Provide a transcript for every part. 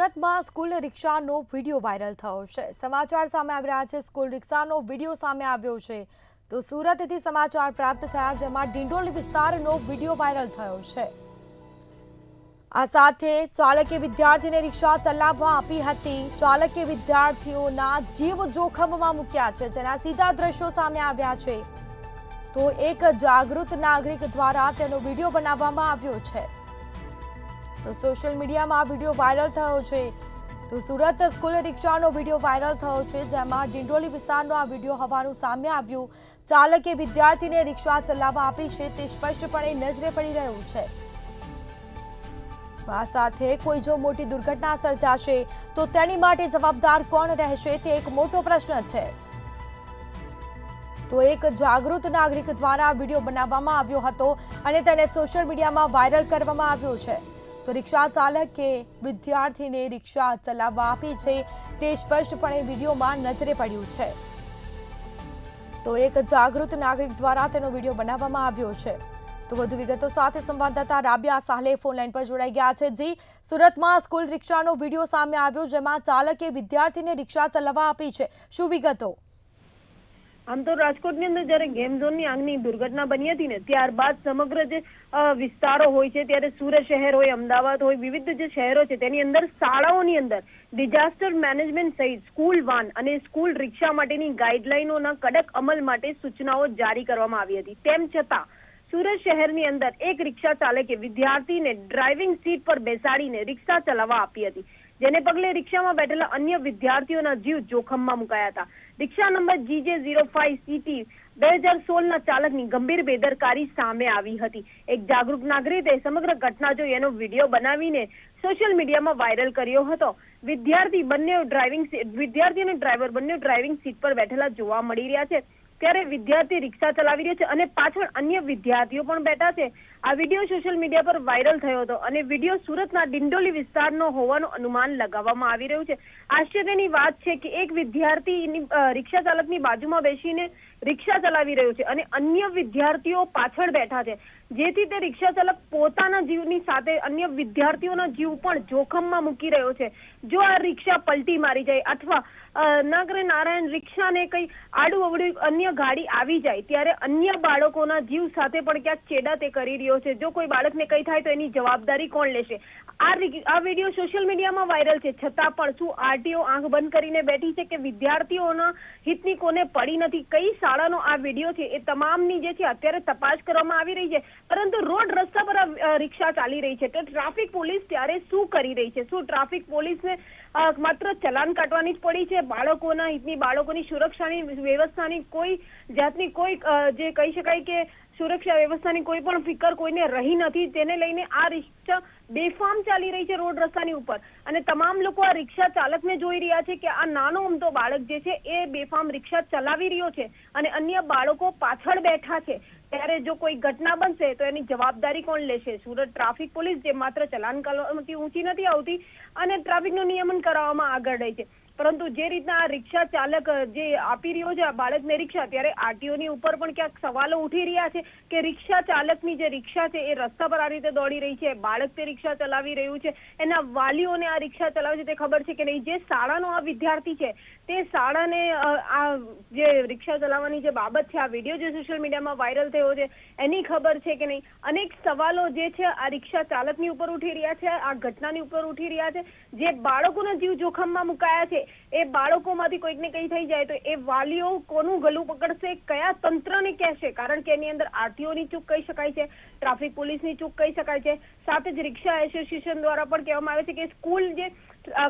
સુરતમાં school રિક્ષાનો video viral થયો છે। સમાચાર સામે આવી રહ્યા છે। સ્કૂલ રિક્ષાનો વિડીયો સામે આવ્યો છે તો સુરતથી સમાચાર પ્રાપ્ત થયા, જેમાં ડિંડોલી વિસ્તારનો વિડીયો વાયરલ થયો છે। આ સાથે ચાલકે વિદ્યાર્થીને રિક્ષા ચલાવવા આપી હતી। ચાલકે વિદ્યાર્થીઓના જીવ જોખમમાં મૂક્યા છે, જેના સીધા દ્રશ્યો સામે આવ્યા છે। તો એક જાગૃત નાગરિક દ્વારા તેનો વિડીયો બનાવવામાં આવ્યો છે। તો સોશિયલ મીડિયામાં આ વિડીયો વાયરલ થયો છે। તો સુરત સ્કૂલ રિક્ષાનો વિડીયો વાયરલ થયો છે, જેમાં ડિંડોલી વિસ્તારનો આ વિડીયો હોવાનું સામે આવ્યું। ચાલકે વિદ્યાર્થીને રિક્ષા ચલાવવા આપી છે તે સ્પષ્ટપણે નજરે પડી રહ્યું છે। આ સાથે કોઈ જો મોટી દુર્ઘટના સર્જાશે તો તેની માટે જવાબદાર કોણ રહેશે તે એક મોટો પ્રશ્ન છે। તો એક જાગૃત નાગરિક દ્વારા વિડીયો બનાવવામાં આવ્યો હતો અને તેને સોશિયલ મીડિયામાં વાયરલ કરવામાં આવ્યો છે। તો રિક્ષા ચાલકે વિદ્યાર્થીને રિક્ષા ચલાવવા આપી છે તે સ્પષ્ટપણે વિડીયોમાં નજરે પડ્યું છે। તો એક જાગૃત નાગરિક દ્વારા તેનો વિડીયો બનાવવામાં આવ્યો છે। તો વધુ વિગતો સાથે સંવાદદાતા રાબિયા સાહલે ફોનલાઈન પર જોડાઈ ગયા છે। જી, સુરતમાં સ્કૂલ રિક્ષાનો વિડીયો સામે આવ્યો, જેમાં ચાલકે વિદ્યાર્થીને રિક્ષા ચલાવવા આપી છે, શું વિગતો? આમ તો રાજકોટની અંદર જ્યારે ગેમ ઝોનની આગની દુર્ઘટના બની હતી ને, ત્યારબાદ સમગ્ર જે વિસ્તારો હોય છે, ત્યારે સુરત શહેર હોય, અમદાવાદ હોય, વિવિધ જે શહેરો છે તેની અંદર શાળાઓની અંદર ડિઝાસ્ટર મેનેજમેન્ટ સહિત સ્કૂલ વાન અને સ્કૂલ રિક્ષા માટેની ગાઈડલાઈનોના કડક અમલ માટે સૂચનાઓ જારી કરવામાં આવી હતી। તેમ છતાં સુરત શહેરની અંદર એક રિક્ષા ચાલકે વિદ્યાર્થીને ડ્રાઇવિંગ સીટ પર બેસાડીને રિક્ષા ચલાવવા આપી હતી, જેને પગલે રિક્ષામાં બેઠેલા અન્ય વિદ્યાર્થીઓના જીવ જોખમમાં મુકાયા હતા। રિક્ષા નંબર GJ05CT 2016ના ચાલકની ગંભીર બેદરકારી સામે આવી હતી। એક જાગૃત નાગરિકે સમગ્ર ઘટના જોઈ એનો વિડીયો બનાવીને સોશિયલ મીડિયામાં વાયરલ કર્યો હતો। વિદ્યાર્થી અને ડ્રાઈવર બંને ડ્રાઇવિંગ સીટ પર બેઠેલા જોવા મળી રહ્યા છે, ત્યારે વિદ્યાર્થી રિક્ષા ચલાવી રહ્યો છે અને પાછળ અન્ય વિદ્યાર્થીઓ પણ બેઠા છે। આ વિડીયો સોશિયલ મીડિયા પર વાયરલ થયો હતો અને વિડીયો સુરતના ડિંડોલી વિસ્તારનો હોવાનું અનુમાન લગાવવામાં આવી રહ્યું છે। આશ્ચર્યની વાત છે કે એક વિદ્યાર્થી રિક્ષા ચાલકની બાજુમાં બેસીને રિક્ષા ચલાવી રહ્યો છે અને અન્ય વિદ્યાર્થીઓ પાછળ બેઠા છે, જેથી તે રિક્ષા ચાલક પોતાના જીવની સાથે અન્ય વિદ્યાર્થીઓના જીવ પણ જોખમમાં મૂકી રહ્યો છે। જો આ રિક્ષા પલટી મારી જાય અથવા નારાયણ રિક્ષાને કઈ આડું અવડું અન્ય ગાડી આવી જાય, ત્યારે અન્ય બાળકોના જીવ સાથે પણ ક્યાંક ચેડા તે કરી રહ્યો છે। જો કોઈ બાળકને કઈ થાય તો એની જવાબદારી કોણ લેશે? આ વિડીયો સોશિયલ મીડિયામાં વાયરલ છે, છતાં પણ શું આરટીઓ આંખ બંધ કરીને બેઠી છે કે વિદ્યાર્થીઓના હિતની કોને પડી નથી? કઈ શાળાનો આ વિડીયો છે એ તમામની જે છે અત્યારે તપાસ કરવામાં આવી રહી છે, પરંતુ રોડ રસ્તા પર આ રિક્ષા ચાલી રહી છે તો ટ્રાફિક પોલીસ ત્યારે શું કરી રહી છે? શું ટ્રાફિક પોલીસને માત્ર ચલાન કાઢવાની જ પડી છે? બાળકોના હિતની, બાળકોની સુરક્ષાની વ્યવસ્થાની કોઈ જાતની કોઈ જે કહી શકાય કે સુરક્ષા વ્યવસ્થાની કોઈ પણ ફિકર કોઈને રહી નથી, તેને લઈને આ રિક્ષા બેફામ ચાલી રહી છે રોડ રસ્તાની ઉપર અને તમામ લોકો આ રિક્ષા ચાલકને જોઈ રહ્યા છે કે આ નાનો અમથો બાળક જે છે એ બેફામ રિક્ષા ચલાવી રહ્યો છે અને અન્ય બાળકો પાછળ બેઠા છે। ત્યારે જો કોઈ ઘટના બનશે તો એની જવાબદારી કોણ લેશે? સુરત ટ્રાફિક પોલીસ જે માત્ર ચલાન કરવાથી ઊંચી નથી આવતી અને ટ્રાફિકનું નિયમન કરવામાં આગળ રહી છે, પરંતુ જે રીતના આ રિક્ષા ચાલક જે આપી રહ્યો છે આ બાળકને રિક્ષા, ત્યારે આરટીઓની ઉપર પણ ક્યાંક સવાલો ઉઠી રહ્યા છે કે રિક્ષા ચાલકની જે રિક્ષા છે એ રસ્તા પર આ રીતે દોડી રહી છે, બાળક તે રિક્ષા ચલાવી રહ્યું છે, એના વાલીઓને આ રિક્ષા ચલાવે છે તે ખબર છે કે નહીં? જે શાળાનો આ વિદ્યાર્થી છે તે શાળાને આ જે રિક્ષા ચલાવવાની જે બાબત છે, આ વિડીયો જે સોશિયલ મીડિયામાં વાયરલ થયો છે એની ખબર છે કે નહીં? અનેક સવાલો જે છે આ રિક્ષા ચાલકની ઉપર ઉઠી રહ્યા છે, આ ઘટનાની ઉપર ઉઠી રહ્યા છે। જે બાળકોના જીવ જોખમમાં મુકાયા છે એ બાળકોમાંથી કોઈકને કઈ થઈ જાય તો એ વાલીઓ કોનું ગળું પકડશે? કયા તંત્રને કહેશે? કારણ કે એની અંદર આરટીઓની ચૂક કહી શકાય છે, ટ્રાફિક પોલીસની ચૂક કહી શકાય છે, સાથે જ રિક્ષા એસોસિએશન દ્વારા પણ કહેવામાં આવે છે કે સ્કૂલ જે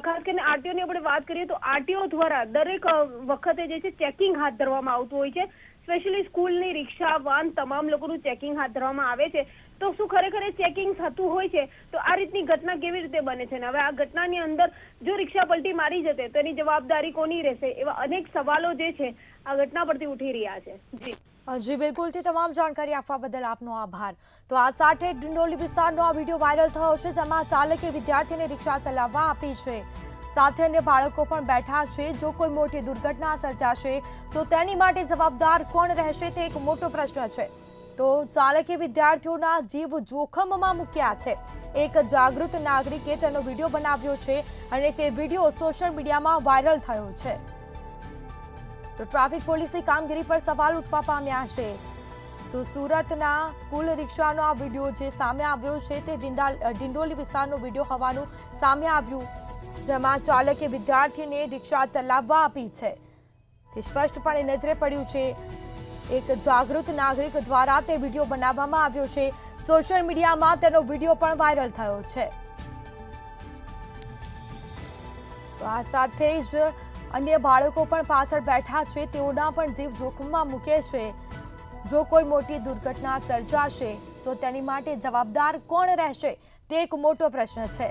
ખાસ કરીને આરટીઓની આપણે વાત કરીએ તો આરટીઓ દ્વારા દરેક વખતે જે છે ચેકિંગ હાથ ધરવામાં આવતું હોય છે। સ્પેશિયલી સ્કૂલની રિક્ષા, વાન, તમામ લોકોનું ચેકિંગ હાથ ધરવામાં આવે છે। તો શું ખરેખર ચેકિંગ થતું હોય છે? તો આ રીતની ઘટના કેવી રીતે બને છે? હવે આ ઘટનાની અંદર જો રિક્ષા પલટી મારી જશે તો એની જવાબદારી કોની રહેશે? એવા અનેક સવાલો જે છે આ ઘટના પરથી ઉઠી રહ્યા છે। જી બિલકુલથી તમામ જાણકારી આપવા બદલ આપનો આભાર। તો આ સાથે ડિંડોલી વિસ્તારનો આ વિડીયો વાયરલ થયો છે, જેમાં ચાલકે વિદ્યાર્થીને રિક્ષા ચલાવવા આપી છે, સાથે અન્ય બાળકો પણ બેઠા છે। જો કોઈ મોટી દુર્ઘટના સર્જાશે તો તેની માટે જવાબદાર કોણ રહેશે તે એક મોટો પ્રશ્ન છે। તો ચાલકે વિદ્યાર્થીઓના જીવ જોખમમાં મૂક્યા છે. એક જાગૃત નાગરિકે તેનો વિડીયો બનાવ્યો છે અને તે વિડીયો સોશિયલ મીડિયામાં વાયરલ થયો છે. તો ટ્રાફિક પોલીસની કામગીરી પર સવાલ ઉઠવા પામ્યા છે. તો સુરતના સ્કૂલ રિક્ષાનો આ વિડીયો જે સામે આવ્યો છે તે ડિંડોલી વિસ્તારનો વિડીયો હોવાનું સામે આવ્યું, જેમાં ચાલકે વિદ્યાર્થીને રિક્ષા ચલાવવા આપી છે. તે સ્પષ્ટપણે નજરે પડ્યું છે. એક જાગૃત નાગરિક દ્વારા તે વિડીયો બનાવવામાં આવ્યો છે. સોશિયલ મીડિયામાં તેનો વિડીયો પણ વાયરલ થયો છે. તો આ સાથે જ અન્ય બાળકો પણ પાછળ બેઠા છે, તેઓના પણ જીવ જોખમમાં મૂકે છે. જો કોઈ મોટી દુર્ઘટના સર્જાશે તો તેની માટે જવાબદાર કોણ રહેશે તે એક મોટો પ્રશ્ન છે.